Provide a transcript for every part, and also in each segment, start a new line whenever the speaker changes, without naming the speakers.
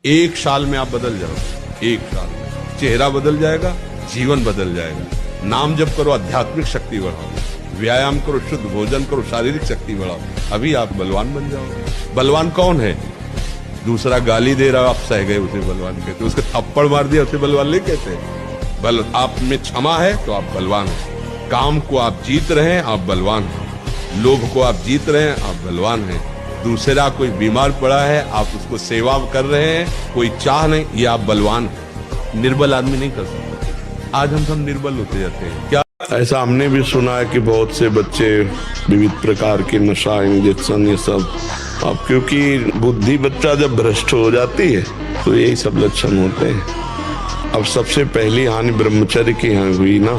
एक साल में आप बदल जाओगे। एक साल में चेहरा बदल जाएगा, जीवन बदल जाएगा। नाम जप करो, आध्यात्मिक शक्ति बढ़ाओ, व्यायाम करो, शुद्ध भोजन करो, शारीरिक शक्ति बढ़ाओ, अभी आप बलवान बन जाओगे। बलवान कौन है? दूसरा गाली दे रहा, आप सह गए, उसे बलवान कहते। उसके थप्पड़ मार दिया, उसे बलवान नहीं कहते। बल आप में क्षमा है तो आप बलवान हैं। काम को आप जीत रहे हैं, आप बलवान हैं। लोभ को आप जीत रहे हैं, आप बलवान हैं। दूसरा कोई बीमार पड़ा है, आप उसको सेवा कर रहे हैं, कोई चाह नहीं, ये आप बलवान हैं। निर्बल आदमी नहीं कर सकता। आज हम सब निर्बल होते जाते हैं। क्या
ऐसा हमने भी सुना है कि बहुत से बच्चे विविध प्रकार के नशा, इंजेक्शन, ये सब। अब क्योंकि बुद्धि बच्चा जब भ्रष्ट हो जाती है तो यही सब लक्षण होते हैं। अब सबसे पहली हानि ब्रह्मचर्य की यहाँ हुई ना,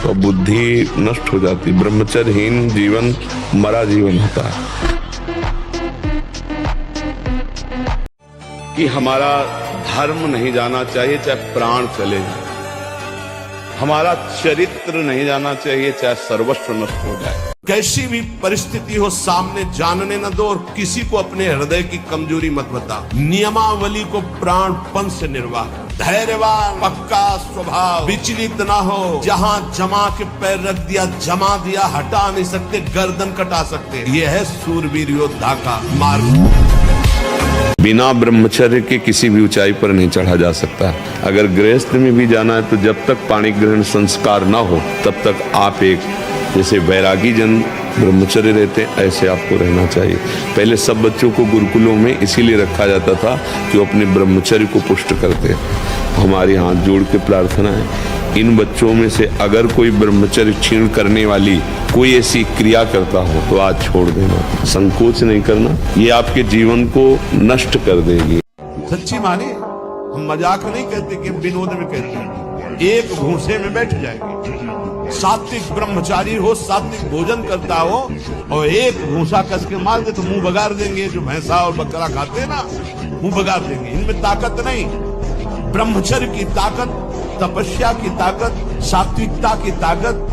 तो बुद्धि नष्ट हो जाती। ब्रह्मचर्यहीन जीवन मरा जीवन होता है। कि हमारा धर्म नहीं जाना चाहिए चाहे प्राण चले जाए, हमारा चरित्र नहीं जाना चाहिए चाहे सर्वस्व नष्ट हो जाए। कैसी भी परिस्थिति हो सामने जानने न दो, और किसी को अपने हृदय की कमजोरी मत बता। नियमावली को प्राणपन से निर्वाह, धैर्यवान, पक्का स्वभाव, विचलित ना हो। जहाँ जमा के पैर रख दिया, जमा दिया, हटा नहीं सकते, गर्दन कटा सकते। यह है सूरवीर योद्धा का मार्ग। बिना ब्रह्मचर्य के किसी भी ऊंचाई पर नहीं चढ़ा जा सकता। अगर गृहस्थ में भी जाना है तो जब तक पाणी ग्रहण संस्कार ना हो तब तक आप एक जैसे वैरागी जन ब्रह्मचर्य रहते हैं, ऐसे आपको रहना चाहिए। पहले सब बच्चों को गुरुकुलों में इसीलिए रखा जाता था कि वो अपने ब्रह्मचर्य को पुष्ट करते। हमारे हाथ जोड़ के प्रार्थना है, इन बच्चों में से अगर कोई ब्रह्मचर्य क्षीण करने वाली कोई ऐसी क्रिया करता हो तो आज छोड़ देना, संकोच नहीं करना, ये आपके जीवन को नष्ट कर देगी।
सच्ची माने, हम मजाक नहीं कहते कि हम विनोद में कहते हैं। एक भूसे में बैठ जाएंगे। सात्विक ब्रह्मचारी हो, सात्विक भोजन करता हो, और एक भूसा कस के मार दे तो मुंह बगाड़ देंगे। जो भैंसा और बकरा खाते हैं ना, मुंह बगाड़ देंगे। इनमें ताकत नहीं। ब्रह्मचर्य की ताकत, तपस्या की ताकत, सात्विकता की ताकत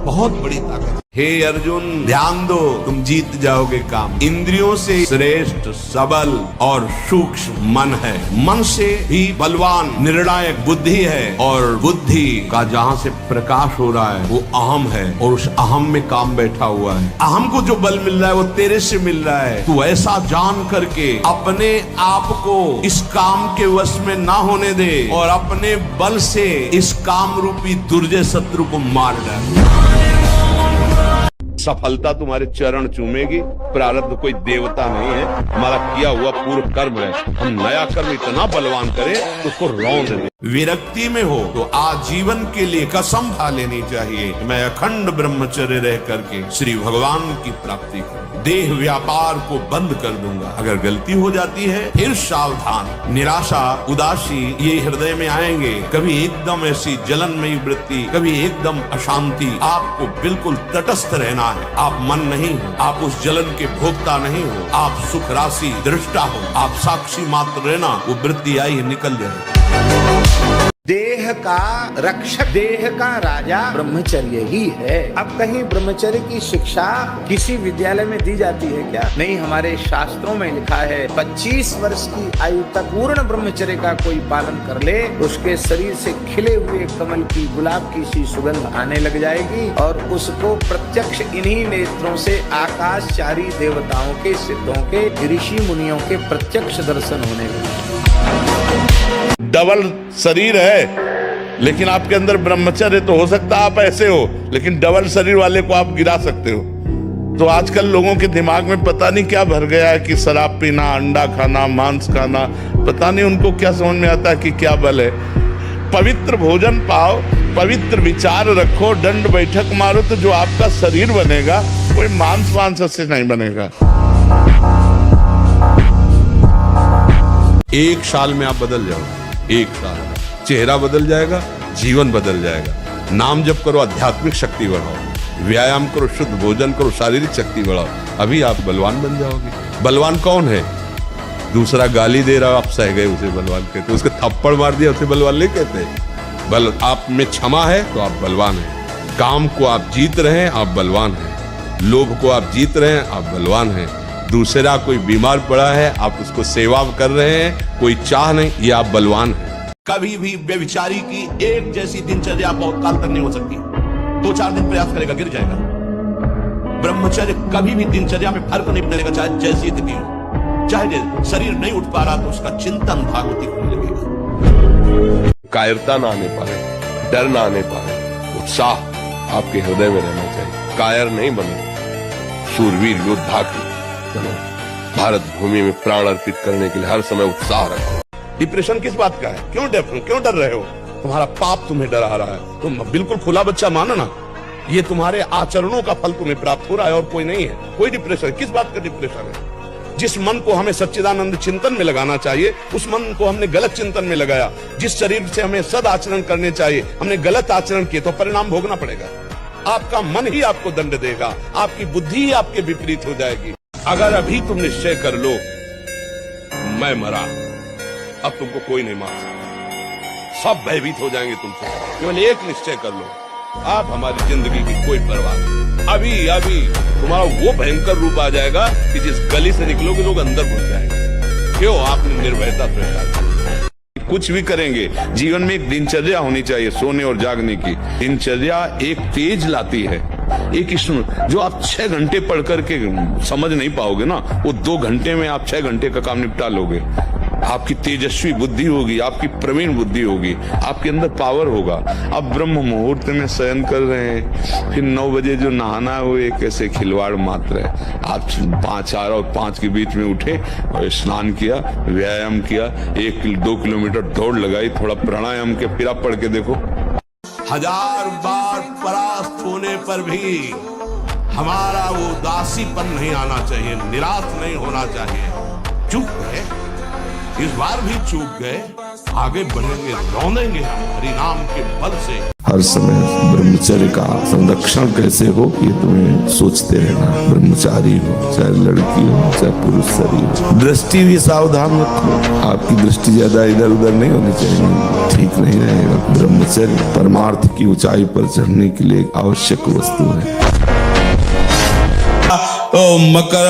बहुत बड़ी ताकत। हे अर्जुन, ध्यान दो, तुम जीत जाओगे काम। इंद्रियों से श्रेष्ठ सबल और सूक्ष्म मन है। मन से ही बलवान निर्णायक बुद्धि है, और बुद्धि का जहाँ से प्रकाश हो रहा है वो अहम है, और उस अहम में काम बैठा हुआ है। अहम को जो बल मिल रहा है वो तेरे से मिल रहा है। तू ऐसा जान करके अपने आप को इस काम के वश में ना होने दे, और अपने बल से इस काम रूपी दुर्जय शत्रु को मार डाल।
सफलता तुम्हारे चरण चूमेगी। प्रारब्ध कोई देवता नहीं है, हमारा किया हुआ पूर्व कर्म है। हम नया कर्म इतना बलवान करें तो उसको रौंद दे।
विरक्ति में हो तो आजीवन के लिए कसम खा लेनी चाहिए, मैं अखंड ब्रह्मचर्य रह करके श्री भगवान की प्राप्ति करूं, देह व्यापार को बंद कर दूंगा। अगर गलती हो जाती है फिर सावधान। निराशा, उदासी ये हृदय में आएंगे। कभी एकदम ऐसी जलनमयी वृत्ति, कभी एकदम अशांति। आपको बिल्कुल तटस्थ रहना है। आप मन नहीं हो, आप उस जलन के भोक्ता नहीं हो, आप सुख राशि दृष्टा हो, आप साक्षी मात्र रहना। वो वृत्ति आई निकल जाए।
देह का रक्षक, देह का राजा ब्रह्मचर्य ही है। अब कहीं ब्रह्मचर्य की शिक्षा किसी विद्यालय में दी जाती है क्या? नहीं, हमारे शास्त्रों में लिखा है 25 वर्ष की आयु तक पूर्ण ब्रह्मचर्य का कोई पालन कर ले, उसके शरीर से खिले हुए कमल की, गुलाब की सी सुगंध आने लग जाएगी, और उसको प्रत्यक्ष इन्हीं नेत्रों से आकाशचारी देवताओं के, सिद्धों के, ऋषि मुनियों के प्रत्यक्ष दर्शन होने लगे।
डबल शरीर है लेकिन आपके अंदर ब्रह्मचर्य तो हो सकता है। आप ऐसे हो लेकिन डबल शरीर वाले को आप गिरा सकते हो। तो आजकल लोगों के दिमाग में पता नहीं क्या भर गया है कि शराब पीना, अंडा खाना, मांस खाना, पता नहीं उनको क्या समझ में आता है कि क्या बल है। पवित्र भोजन पाओ, पवित्र विचार रखो, दंड बैठक मारो, तो जो आपका शरीर बनेगा कोई मांस से नहीं बनेगा।
एक साल में आप बदल जाओगे। एक साल में चेहरा बदल जाएगा, जीवन बदल जाएगा। नाम जप करो, आध्यात्मिक शक्ति बढ़ाओ, व्यायाम करो, शुद्ध भोजन करो, शारीरिक शक्ति बढ़ाओ, अभी आप बलवान बन जाओगे। बलवान कौन है? दूसरा गाली दे रहा, आप सह गए, उसे बलवान कहते। उसके थप्पड़ मार दिया, उसे बलवान नहीं कहते। बल आप में क्षमा है तो आप बलवान हैं। काम को आप जीत रहे हैं, आप बलवान हैं। लोभ को आप जीत रहे हैं, आप बलवान हैं। दूसरा कोई बीमार पड़ा है, आप उसको सेवा कर रहे हैं, कोई चाह नहीं, ये आप बलवान हैं।
कभी भी व्यभिचारी की एक जैसी दिनचर्या बहुत काल तक नहीं हो सकती। 2-4 दिन प्रयास करेगा, गिर जाएगा। ब्रह्मचर्य कभी भी दिनचर्या में फर्क नहीं पड़ेगा, चाहे जैसी स्थिति हो। चाहे शरीर नहीं उठ पा रहा तो उसका चिंतन भागवती होने लगेगा।
कायरता ना आने पाए, डर ना आने पाए, उत्साह आपके हृदय में रहना चाहिए। कायर नहीं बनो, शूरवीर योद्धा की बनो। भारत भूमि में प्राण अर्पित करने के लिए हर समय उत्साह रखो।
डिप्रेशन किस बात का है? क्यों डर रहे हो? तुम्हारा पाप तुम्हें डरा रहा है। तुम बिल्कुल खुला बच्चा मानो ना, ये तुम्हारे आचरणों का फल तुम्हें प्राप्त हो रहा है और कोई नहीं है। कोई डिप्रेशन, किस बात का डिप्रेशन है? जिस मन को हमें सच्चिदानंद चिंतन में लगाना चाहिए, उस मन को हमने गलत चिंतन में लगाया। जिस शरीर से हमें सद आचरण करने चाहिए, हमने गलत आचरण किए तो परिणाम भोगना पड़ेगा। आपका मन ही आपको दंड देगा, आपकी बुद्धि ही आपके विपरीत हो जाएगी। अगर अभी तुम निश्चय कर लो मैं मरा, अब तुमको कोई नहीं मार सकता, सब भयभीत हो जाएंगे तुमसे। केवल एक निश्चय कर लो, आप हमारी जिंदगी की कोई परवाह नहीं। अभी अभी तुम्हारा वो भयंकर रूप आ जाएगा कि जिस गली से निकलोगे लोग अंदर घुस जाएंगे। क्यों? आपने निर्भयता स्वीकार की। कुछ भी करेंगे, जीवन में एक दिनचर्या होनी चाहिए सोने और जागने की। दिनचर्या एक तेज लाती है, एक जो आप 6 घंटे पढ़ करके समझ नहीं पाओगे ना, वो 2 घंटे में आप 6 घंटे का काम निपटा लोगे। आपकी तेजस्वी बुद्धि होगी, आपकी प्रवीण बुद्धि होगी, आपके अंदर पावर होगा। आप ब्रह्म मुहूर्त में शयन कर रहे हैं, फिर 9 बजे जो नहाना है वो एक ऐसे खिलवाड़ मात्र है। आप 4 और 5 के बीच में उठे और स्नान किया, व्यायाम किया, 1-2 किलोमीटर दौड़ लगाई, थोड़ा प्राणायाम किया, फिर आप पढ़ के देखो। 1000 बार परास्त होने पर भी हमारा वो उदासीपन नहीं आना चाहिए, निराश नहीं होना चाहिए। चूक गए, इस बार भी चूक गए, आगे बढ़ेंगे, रौंदेंगे हरि नाम के बल से।
हर समय ब्रह्मचर्य का संरक्षण कैसे हो ये तुम्हें सोचते रहना। ब्रह्मचारी हो, चाहे लड़की हो, चाहे पुरुष शरीर हो, दृष्टि भी सावधान रखो। आपकी दृष्टि ज्यादा इधर उधर नहीं होनी चाहिए, ठीक नहीं रहेगा। ब्रह्मचर्य परमार्थ की ऊंचाई पर चढ़ने के लिए आवश्यक वस्तु है।
मकर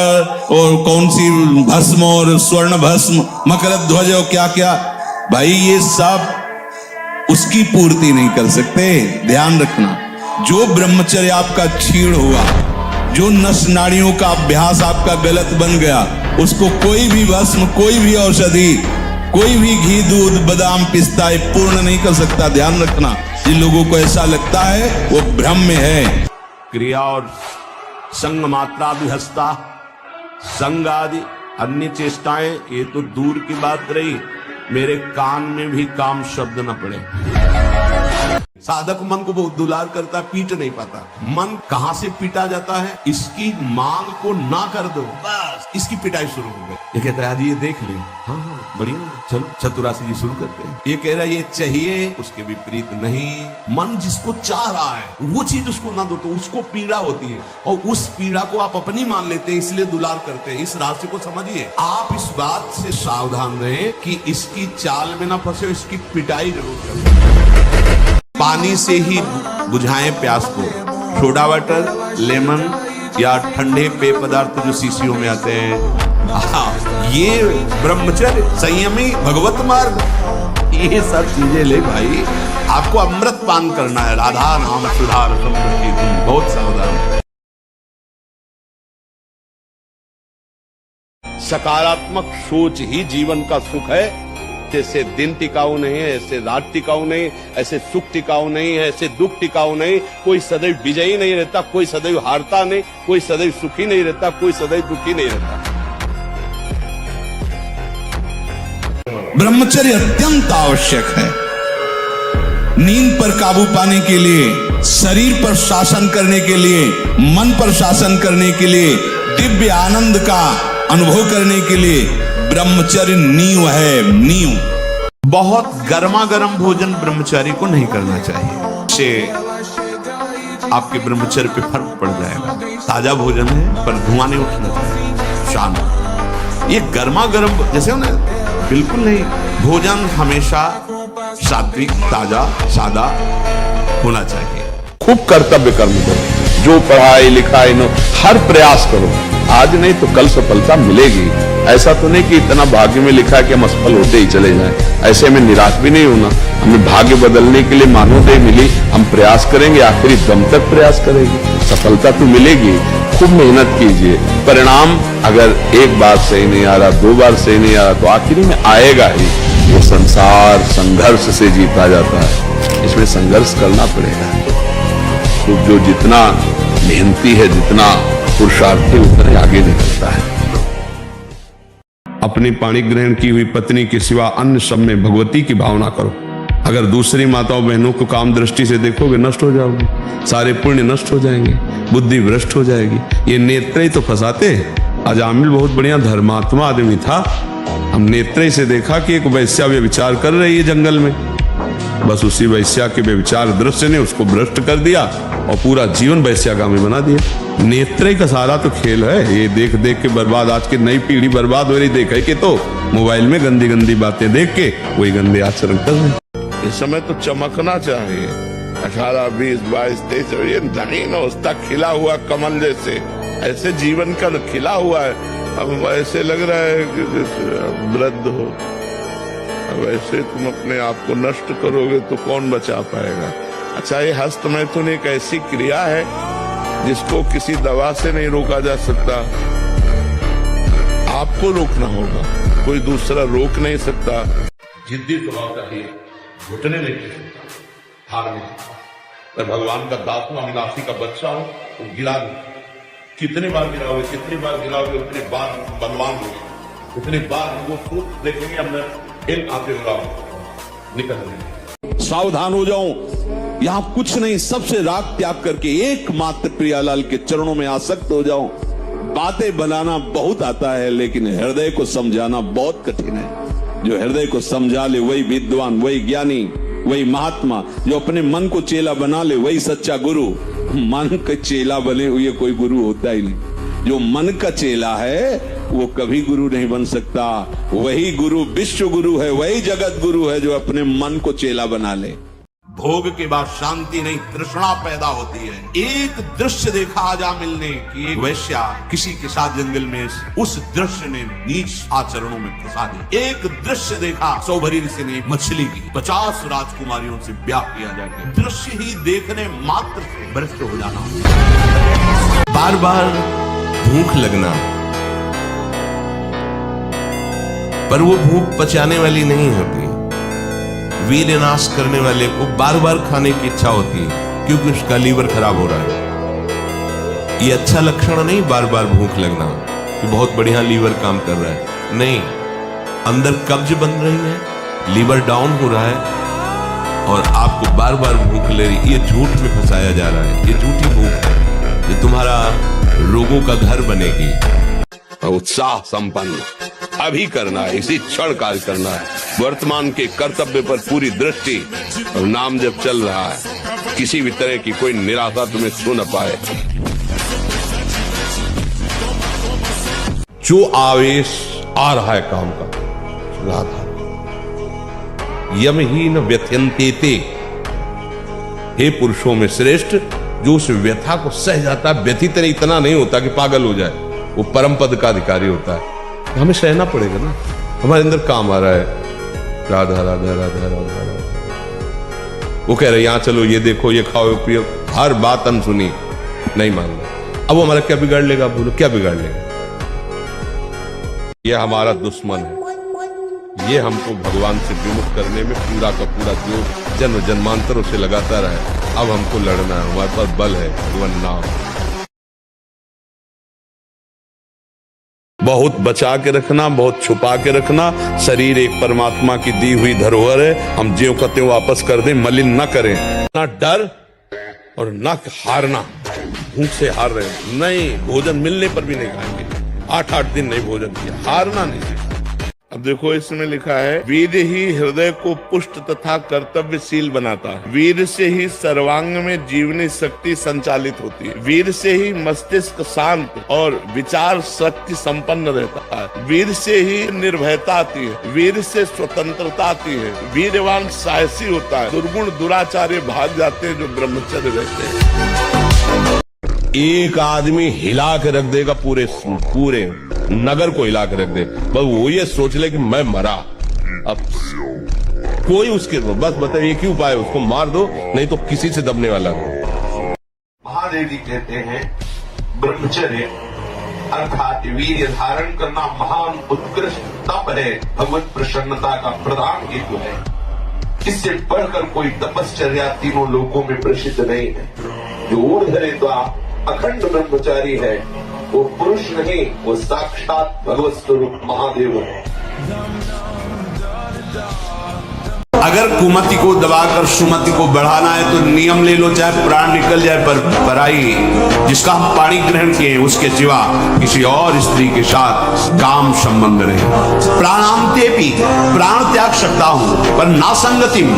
और कौन सी भस्म और स्वर्ण भस्म, मकर ध्वज और क्या क्या, भाई ये सब उसकी पूर्ति नहीं कर सकते। ध्यान रखना, जो ब्रह्मचर्य आपका क्षीण हुआ, जो नस नाड़ियों का अभ्यास आपका गलत बन गया, उसको कोई भी भस्म, कोई भी औषधि, कोई भी घी, दूध, बादाम, पिस्ता ये पूर्ण नहीं कर सकता। ध्यान रखना, जिन लोगों को ऐसा लगता है वो भ्रम में है। क्रिया और संग मात्रा विहस्ता, संग आदि अन्य चेष्टाएं ये तो दूर की बात रही, मेरे कान में भी काम शब्द न पड़े। साधक मन को बहुत दुलार करता, पीट नहीं पाता। मन कहां से पीटा जाता है? इसकी मांग को ना कर दो, बस इसकी पिटाई शुरू हो गई। ये कहता है आज ये देख ले, हाँ बढ़िया, चलो चतुरासी जी शुरू करते हैं। ये कह रहा है ये चाहिए, उसके विपरीत नहीं। मन जिसको चाह रहा है वो चीज उसको ना दो तो उसको पीड़ा होती है, और उस पीड़ा को आप अपनी मान लेते हैं, इसलिए दुलार करते हैं। इस राशि को समझिए। आप इस बात से सावधान रहें कि इसकी चाल में ना फंसे, इसकी पिटाई जरूर करें। पानी से ही बुझाएं प्यास को, सोडा वाटर, लेमन या ठंडे पेय पदार्थ जो शीशियों में आते हैं, ये ब्रह्मचर्य, संयमी, भगवत मार्ग, ये सब चीजें ले भाई। आपको अमृत पान करना है, राधा नाम सुधार समृद्धि, तुम बहुत सावधान। सकारात्मक सोच ही जीवन का सुख है। जैसे दिन टिकाऊ नहीं है, ऐसे रात टिकाऊ नहीं, ऐसे सुख टिकाऊ नहीं है, ऐसे दुख टिकाऊ नहीं। कोई सदैव विजयी नहीं रहता, कोई सदैव हारता नहीं, कोई सदैव सुखी नहीं रहता, कोई सदैव दुखी नहीं रहता। ब्रह्मचर्य अत्यंत आवश्यक है। नींद पर काबू पाने के लिए, शरीर पर शासन करने के लिए, मन पर शासन करने के लिए, दिव्य आनंद का अनुभव करने के लिए ब्रह्मचर्य नींव है, नींव। बहुत गर्मा गर्म भोजन ब्रह्मचारी को नहीं करना चाहिए, इससे आपके ब्रह्मचर्य पे फर्क पड़ जाएगा। ताजा भोजन है पर धुआं नहीं उठना चाहिए, शांत। ये गर्मा गर्म जैसे ना, बिल्कुल नहीं। भोजन हमेशा सात्विक, ताजा, सादा होना चाहिए।
खूब कर्तव्य कर्म करो, जो पढ़ाई लिखाई नो हर प्रयास करो
आज नहीं तो कल सफलता मिलेगी। ऐसा तो नहीं कि इतना भाग्य में लिखा है कि हम असफल होते ही चले जाएं। ऐसे में निराश भी नहीं होना। हमें भाग्य बदलने के लिए मानवदेह मिली, हम प्रयास करेंगे, आखिरी दम तक प्रयास करेंगे, सफलता तो मिलेगी। खूब मेहनत कीजिए। परिणाम अगर एक बार सही नहीं आ रहा, 2 बार सही नहीं आ रहा, तो आखिरी में आएगा ही। ये संसार संघर्ष से जीता जाता है, इसमें संघर्ष करना पड़ेगा। तो जो जितना मेहनती है, जितना पुरुषार्थी, उतना आगे निकलता है।
अपनी पाणी ग्रहण की हुई पत्नी के सिवा अन्य सब में भगवती की भावना करो। अगर दूसरी माताओं बहनों को काम दृष्टि से देखोगे, नष्ट हो जाओगे, सारे पुण्य नष्ट हो जाएंगे, बुद्धि भ्रष्ट हो जाएगी। ये नेत्र ही तो फंसाते हैं। अजामिल बहुत बढ़िया धर्मात्मा आदमी था, हम नेत्र से देखा कि एक वैश्या व्यभिचार कर रही है जंगल में, बस उसी वैश्या के व्यभिचार दृश्य ने उसको भ्रष्ट कर दिया और पूरा जीवन वैश्यागामी बना दिया। नेत्र का सारा तो खेल है। ये देख देख के बर्बाद, आज की नई पीढ़ी बर्बाद हो रही, देखे कि तो मोबाइल में गंदी गंदी बातें देख के वही गंदे आचरण कर रहे हैं।
इस समय तो चमकना चाहिए। 18, 20, 22, 23, ये नवीन अवस्था, खिला हुआ कमल जैसे, ऐसे जीवन का खिला हुआ है। अब ऐसे लग रहा है कि वृद्ध हो। अब ऐसे तुम अपने आप को नष्ट करोगे तो कौन बचा पाएगा। अच्छा, ये हस्त मैथुन एक ऐसी क्रिया है जिसको किसी दवा से नहीं रोका जा सकता। आपको रोकना होगा, कोई दूसरा रोक नहीं सकता।
जिद्दी स्वभाव चाहिए, घुटने नहीं टिक सकता, हार नहीं सकता। मैं भगवान का दास हूं, अविनाशी का बच्चा हूं, तो गिरा नहीं। कितने बार गिराओगे, कितनी बार गिराओगे, उतनी बार बलवान होगी, उतनी बार वो सूत्र देखेंगे, हमने फिर आते निकल रहे।
सावधान हो जाऊं, यहां कुछ नहीं, सबसे राग त्याग करके एकमात्र प्रियालाल के चरणों में आसक्त हो जाऊं। बातें बनाना बहुत आता है, लेकिन हृदय को समझाना बहुत कठिन है। जो हृदय को समझा ले वही विद्वान, वही ज्ञानी, वही महात्मा। जो अपने मन को चेला बना ले वही सच्चा गुरु। मन का चेला बने हुए कोई गुरु होता ही नहीं। जो मन का चेला है वो कभी गुरु नहीं बन सकता। वही गुरु विश्व गुरु है, वही जगत गुरु है जो अपने मन को चेला बना ले। भोग के बाद शांति नहीं, तृष्णा पैदा होती है। एक दृश्य देखा अजामिल ने कि एक वैश्या किसी के साथ जंगल में, उस दृश्य ने नीच आचरणों में फंसा दी। एक दृश्य देखा, सौभरी ऋषि ने मछली की 50 राजकुमारियों से ब्याह किया जाके। दृश्य ही देखने मात्र से भ्रष्ट हो जाना।
बार बार भूख लगना, पर वो भूख पचाने वाली नहीं होती। वीर नाश करने वाले को बार बार खाने की इच्छा होती है क्योंकि उसका लीवर खराब हो रहा है। ये अच्छा लक्षण नहीं, बार बार भूख लगना कि बहुत बढ़िया लीवर काम कर रहा है। नहीं, अंदर कब्ज बन रही है, लीवर डाउन हो रहा है और आपको बार बार भूख ले रही। ये झूठ में फंसाया जा रहा है। ये झूठी भूख है, ये तुम्हारा रोगों का घर बनेगी।
उत्साह संपन्न अभी करना है, इसी क्षण कार्य करना है। वर्तमान के कर्तव्य पर पूरी दृष्टि और नाम जब चल रहा है, किसी भी तरह की कोई निराशा तुम्हें छू न पाए।
जो आवेश आ रहा है काम का, राधा यमहीन व्यथयन्ते, हे पुरुषों में श्रेष्ठ, जो उस व्यथा को सह जाता है। व्यथित इतना नहीं होता कि पागल हो जाए, वो परम पद का अधिकारी होता है। तो हमें सहना पड़ेगा ना, हमारे अंदर काम आ रहा है। राधा राधा राधा राधा राधा, वो कह रहे यहाँ चलो, ये देखो, ये खाओ, पियो, हर बात अनसुनी, नहीं मानना। अब वो हमारा क्या बिगाड़ लेगा? बोलो क्या बिगाड़ लेगा? ये हमारा दुश्मन है। ये हमको भगवान से विमुख करने में पूरा का पूरा जो जन्म जन्मांतरों से लगाता रहे। अब हमको लड़ना है, हमारे पास बल है, भगवान नाम। बहुत बचा के रखना, बहुत छुपा के रखना। शरीर एक परमात्मा की दी हुई धरोहर है, हम ज्यों का त्यों वापस कर दें, मलिन न करें। ना डर और ना हारना। भूख से हार रहे हैं, नहीं, भोजन मिलने पर भी नहीं खाएंगे। 8-8 दिन नहीं भोजन किया, हारना नहीं।
अब देखो इसमें लिखा है, वीर ही हृदय को पुष्ट तथा कर्तव्यशील बनाता है। वीर से ही सर्वांग में जीवनी शक्ति संचालित होती है। वीर से ही मस्तिष्क शांत और विचार शक्ति संपन्न रहता है। वीर से ही निर्भयता आती है। वीर से स्वतंत्रता आती है। वीरवान साहसी होता है। दुर्गुण दुराचार्य भाग जाते हैं जो ब्रह्मचर्य रहते हैं।
एक आदमी हिला के रख देगा पूरे पूरे नगर को हिला के रख दे, बस वो ये सोच ले कि मैं मरा। अब कोई उसके बस बताइए क्यों उपाय, उसको मार दो, नहीं तो किसी से दबने वाला नहीं।
महादेव जी कहते हैं ब्रह्मचर्य अर्थात वीर्य धारण करना महान उत्कृष्ट तप है, भगवत प्रसन्नता का प्रधान हेतु है। इससे बढ़कर कोई तपश्चर्या तीनों लोकों में प्रसिद्ध नहीं है। जो ऊर्ध्वरेता अखंड ब्रह्मचारी है वो पुरुष नहीं, वो साक्षात भगवत स्वरूप महादेव है।
अगर कुमति को दबाकर सुमति को बढ़ाना है तो नियम ले लो, चाहे प्राण निकल जाए पर पराई जिसका हम पानी ग्रहण किए हैं उसके सिवा किसी और स्त्री के साथ काम संबंध नहीं। प्राणांते भी प्राण त्याग सकता हूं पर ना संगतिम,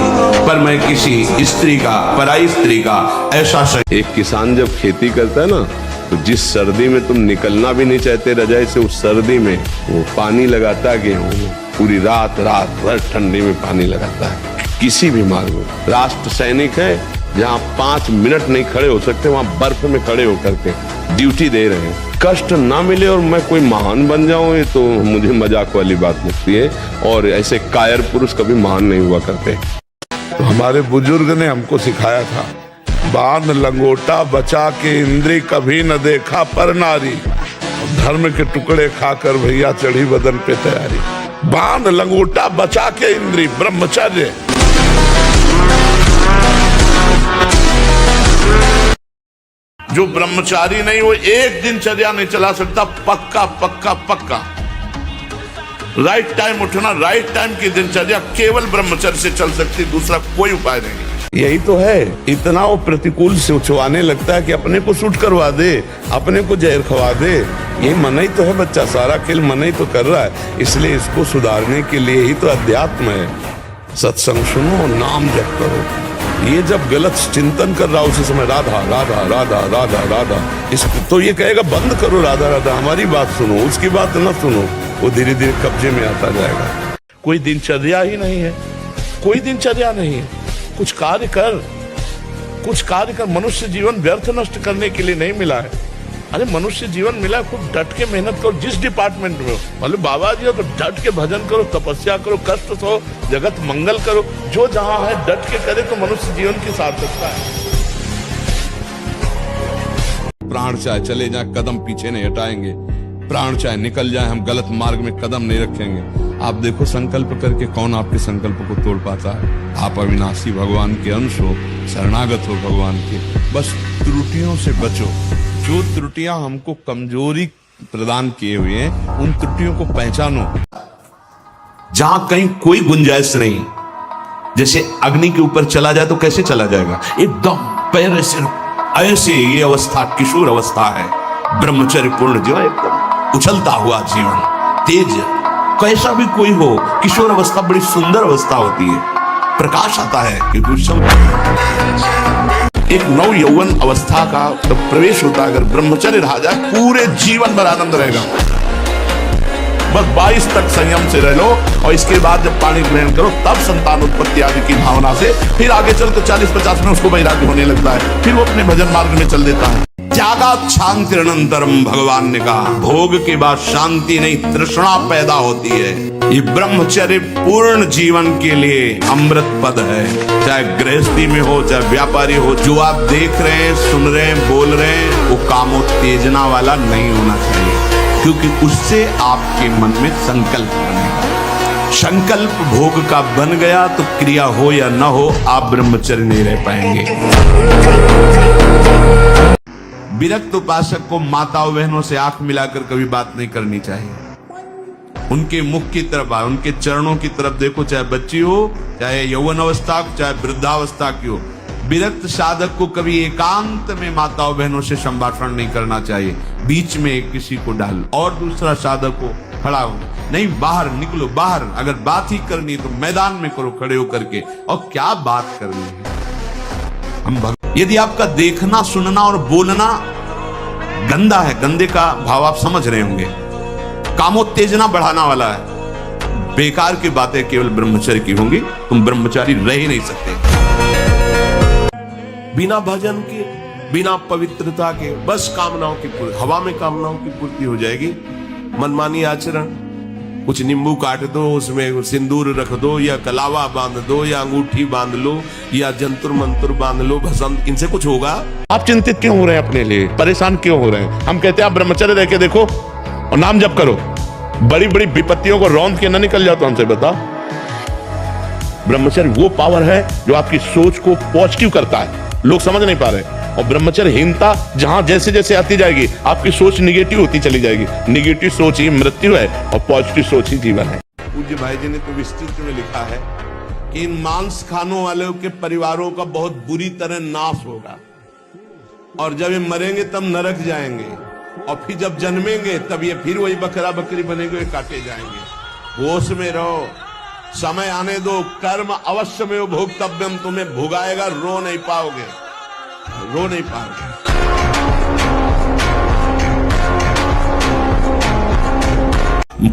पर मैं किसी स्त्री का, पराई स्त्री का ऐसा
एक किसान जब खेती करता है ना, तो जिस सर्दी में तुम निकलना भी नहीं चाहते रजाई से, उस सर्दी में वो पानी लगाता है गेहूं में, पूरी रात भर ठंडी में पानी लगाता है। किसी भी मार्ग में राष्ट्र सैनिक है, जहाँ 5 मिनट नहीं खड़े हो सकते वहाँ बर्फ में खड़े होकर के ड्यूटी दे रहे हैं। कष्ट ना मिले और मैं कोई महान बन जाऊं, ये तो मुझे मजाक वाली बात लगती है। और ऐसे कायर पुरुष कभी महान नहीं हुआ करते।
तो हमारे बुजुर्ग ने हमको सिखाया था, बांध लंगोटा बचा के इंद्री कभी न देखा पर नारी, धर्म के टुकड़े खाकर भैया चढ़ी बदन पे तैयारी। बांध लंगोटा बचा के इंद्री, ब्रह्मचर्य।
जो ब्रह्मचारी नहीं वो एक दिनचर्या नहीं चला सकता, पक्का पक्का पक्का। राइट टाइम उठना, राइट टाइम की दिनचर्या केवल ब्रह्मचर्य से चल सकती, दूसरा कोई उपाय नहीं।
यही तो है, इतना वो प्रतिकूल से उछवाने लगता है कि अपने को सूट करवा दे, अपने को जहर खवा दे। ये मना ही तो है, बच्चा सारा खेल मना ही तो कर रहा है। इसलिए इसको सुधारने के लिए ही तो अध्यात्म है। सत्संग सुनो, नाम जप करो। ये जब गलत चिंतन कर रहा उसी समय राधा राधा राधा राधा राधा, इसको तो ये कहेगा बंद करो राधा राधा, हमारी बात सुनो, उसकी बात न सुनो, वो धीरे धीरे कब्जे में आता जाएगा।
कोई दिनचर्या ही नहीं है, कोई दिनचर्या नहीं है। कुछ कार्य कर, कुछ कार्य कर। मनुष्य जीवन व्यर्थ नष्ट करने के लिए नहीं मिला है। अरे मनुष्य जीवन मिला, खूब डट के मेहनत करो जिस डिपार्टमेंट में हो। मतलब बाबा जी हो तो डट के भजन करो, तपस्या करो, कष्ट सहो, जगत मंगल करो। जो जहां है डट के करे तो मनुष्य जीवन की सार्थकता है।
प्राण चाहे चले जाए कदम पीछे नहीं हटाएंगे, प्राण चाहे निकल जाए हम गलत मार्ग में कदम नहीं रखेंगे। आप देखो संकल्प करके कौन आपके संकल्प को तोड़ पाता है। आप अविनाशी भगवान के अंश हो, शरणागत हो भगवान के। बस त्रुटियों से बचो। जो त्रुटियां हमको कमजोरी प्रदान किए हुए हैं उन त्रुटियों को पहचानो।
जहां कहीं कोई गुंजाइश नहीं, जैसे अग्नि के ऊपर चला जाए तो कैसे चला जाएगा, एकदम पैर से ऐसे। ये अवस्था किशोर अवस्था है, ब्रह्मचर्य पूर्ण जीवन, एकदम उछलता हुआ जीवन, तेज। कैसा भी कोई हो, किशोर अवस्था बड़ी सुंदर अवस्था होती है, प्रकाश आता है क्योंकि उस एक नव यौवन अवस्था का तो प्रवेश होता है। अगर ब्रह्मचर्य रहा जाए पूरे जीवन भर आनंद रहेगा। बस 22 तक संयम से रह लो और इसके बाद जब पानी ग्रहण करो तब संतान उत्पत्ति आदि की भावना से फिर आगे चल तो 40-50 में उसको वैराग्य होने लगता है, फिर वो अपने भजन मार्ग में चल देता है। त्यागात शांति अनंतरम, भगवान ने कहा भोग के बाद शांति नहीं तृष्णा पैदा होती है। ये ब्रह्मचर्य पूर्ण जीवन के लिए अमृत पद है। चाहे गृहस्थी में हो, चाहे व्यापारी हो, जो आप देख रहे हैं, सुन रहे हैं, बोल रहे हैं, वो कामोत्तेजना वाला नहीं होना चाहिए, क्योंकि उससे आपके मन में संकल्प बनेगा। संकल्प भोग का बन गया तो क्रिया हो या न हो, आप ब्रह्मचर्य नहीं रह पाएंगे। विरक्त उपासक को माताओं बहनों से आंख मिलाकर कभी बात नहीं करनी चाहिए। उनके मुख की तरफ, उनके चरणों की तरफ देखो, चाहे बच्ची हो, चाहे यौवन अवस्था, चाहे वृद्धावस्था की हो। विरक्त साधक को कभी एकांत में माताओं बहनों से संभाषण नहीं करना चाहिए, बीच में किसी को डाल। और दूसरा साधक को खड़ा हो, नहीं बाहर निकलो, बाहर अगर बात ही करनी तो मैदान में करो खड़े होकर के। और क्या बात करनी है, हम यदि आपका देखना, सुनना और बोलना गंदा है, गंदे का भाव आप समझ रहे होंगे, कामोत्तेजना बढ़ाना वाला है, बेकार की बातें केवल ब्रह्मचर्य की होंगी, तुम ब्रह्मचारी रह ही नहीं सकते।
बिना भजन के बिना पवित्रता के बस कामनाओं की पूर्ति, हवा में कामनाओं की पूर्ति हो जाएगी। मनमानी आचरण, कुछ नींबू काट दो, उसमें सिंदूर रख दो, या कलावा बांध दो, या अंगूठी बांध लो, या जंतुर मंत्र बांध लो, भस्म, इनसे कुछ होगा?
आप चिंतित क्यों हो रहे हैं? अपने लिए परेशान क्यों हो रहे हैं? हम कहते हैं आप ब्रह्मचर्य रह के देखो और नाम जप करो, बड़ी बड़ी विपत्तियों को रौंद के ना निकल जाओ। तो हमसे बताओ, ब्रह्मचर्य वो पावर है जो आपकी सोच को पॉजिटिव करता है, लोग समझ नहीं पा रहे। और ब्रह्मचर्यहीनता जहां जैसे जैसे आती जाएगी, आपकी सोच निगेटिव होती चली जाएगी। निगेटिव सोच ही मृत्यु है और पॉजिटिव सोच ही जीवन है।
पूज्य भाई जी ने तो विस्तृत में लिखा है कि इन मांस खानों वालों के परिवारों का बहुत बुरी तरह नाश होगा, और जब ये मरेंगे तब नरक जाएंगे, और फिर जब जन्मेंगे तब ये फिर वही बकरा बकरी बनेंगे, काटे जाएंगे। होश में रहो, समय आने दो, कर्म अवश्य में भोक्तव्यम, तुम्हें भुगाएगा, रो नहीं पाओगे, रो नहीं पाओगे।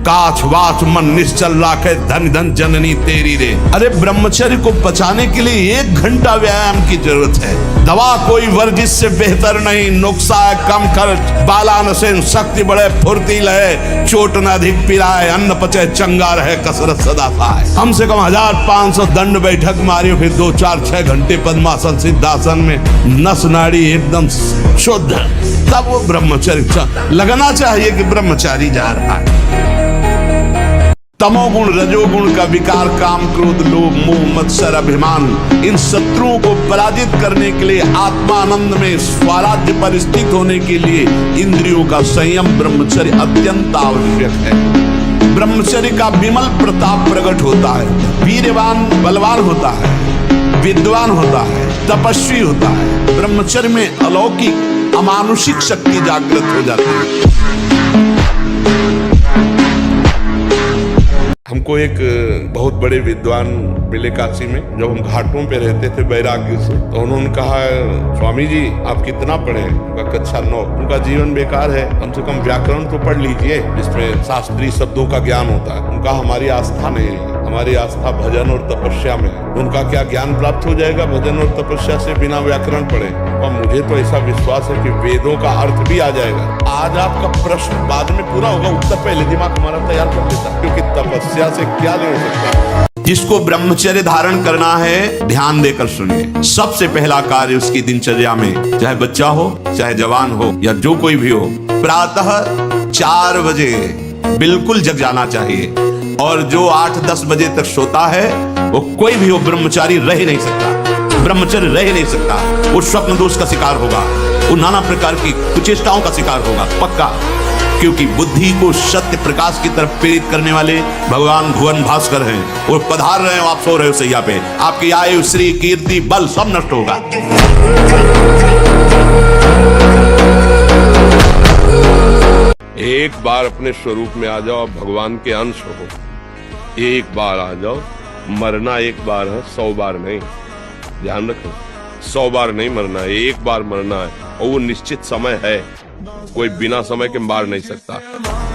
काछ वाच मन निश्चल राखे, धन धन जननी तेरी रे। अरे ब्रह्मचर्य को बचाने के लिए 1 घंटा व्यायाम की जरूरत है। दवा कोई वर्जिश से बेहतर नहीं, नुस्खा है कम खर्च, बालानसेन शक्ति बढ़े, फुर्ती लहे, चोट न अधिक पिराए, अन्न पचे चंगा रहे, कसरत सदा पाए। कम से कम 1500 दंड बैठक मारियो, फिर 2, 4, 6 घंटे पद्मासन सिद्धासन में नस नाड़ी एकदम शुद्ध, तब वो ब्रह्मचर्य लगना चाहिए कि ब्रह्मचारी जा रहा है। तमोगुण रजोगुण का विकार, काम क्रोध लोभ मोह मत्सर अभिमान, इन शत्रुओं को पराजित करने के लिए, आत्मानंद में स्वराज्य पर स्थित होने के लिए इंद्रियों का संयम ब्रह्मचर्य अत्यंत आवश्यक है। ब्रह्मचर्य का विमल प्रताप प्रकट होता है, वीरवान बलवान होता है, विद्वान होता है, तपस्वी होता है। ब्रह्मचर्य में अलौकिक अमानुषिक शक्ति जागृत हो जाती है।
हमको एक बहुत बड़े विद्वान मिले काशी में, जब हम घाटों पे रहते थे वैराग्य से, तो उन्होंने कहा, स्वामी जी आप कितना पढ़े? कक्षा 9। उनका जीवन बेकार है, कम से कम व्याकरण तो पढ़ लीजिए, जिसमें शास्त्रीय शब्दों का ज्ञान होता है। उनका हमारी आस्था नहीं है, हमारी आस्था भजन और तपस्या में है। उनका क्या ज्ञान प्राप्त हो जाएगा भजन और तपस्या से बिना व्याकरण पढ़े? और मुझे तो ऐसा विश्वास है कि वेदों का अर्थ भी आ जाएगा। आज आपका प्रश्न बाद में पूरा होगा, उत्तर पहले दिमाग हमारा तैयार कर देता, क्योंकि तपस्या से क्या ले सकता है।
जिसको ब्रह्मचर्य धारण करना है, ध्यान देकर सुनिए। सबसे पहला कार्य उसकी दिनचर्या में, चाहे बच्चा हो, चाहे जवान हो, या जो कोई भी हो, प्रातः 4 बजे बिल्कुल जग जाना चाहिए। और जो 8-10 बजे तक सोता है, वो कोई भी हो, ब्रह्मचारी रह ही नहीं सकता, ब्रह्मचर्य रह ही नहीं सकता। वो स्वप्न दोष का शिकार होगा, वो नाना प्रकार की कुचेष्टाओं का शिकार होगा, पक्का। क्योंकि बुद्धि को सत्य प्रकाश की तरफ प्रेरित करने वाले भगवान भुवन भास्कर हैं। वो पधार रहे हो, आप सो रहे हो सैया पे, आपकी आयु श्री कीर्ति बल सब नष्ट होगा।
एक बार अपने स्वरूप में आ जाओ, भगवान के अंश हो। एक बार आ जाओ, मरना एक बार है, 100 बार नहीं। ध्यान रखो, 100 बार नहीं मरना है, एक बार मरना है, और वो निश्चित समय है, कोई बिना समय के मार नहीं सकता।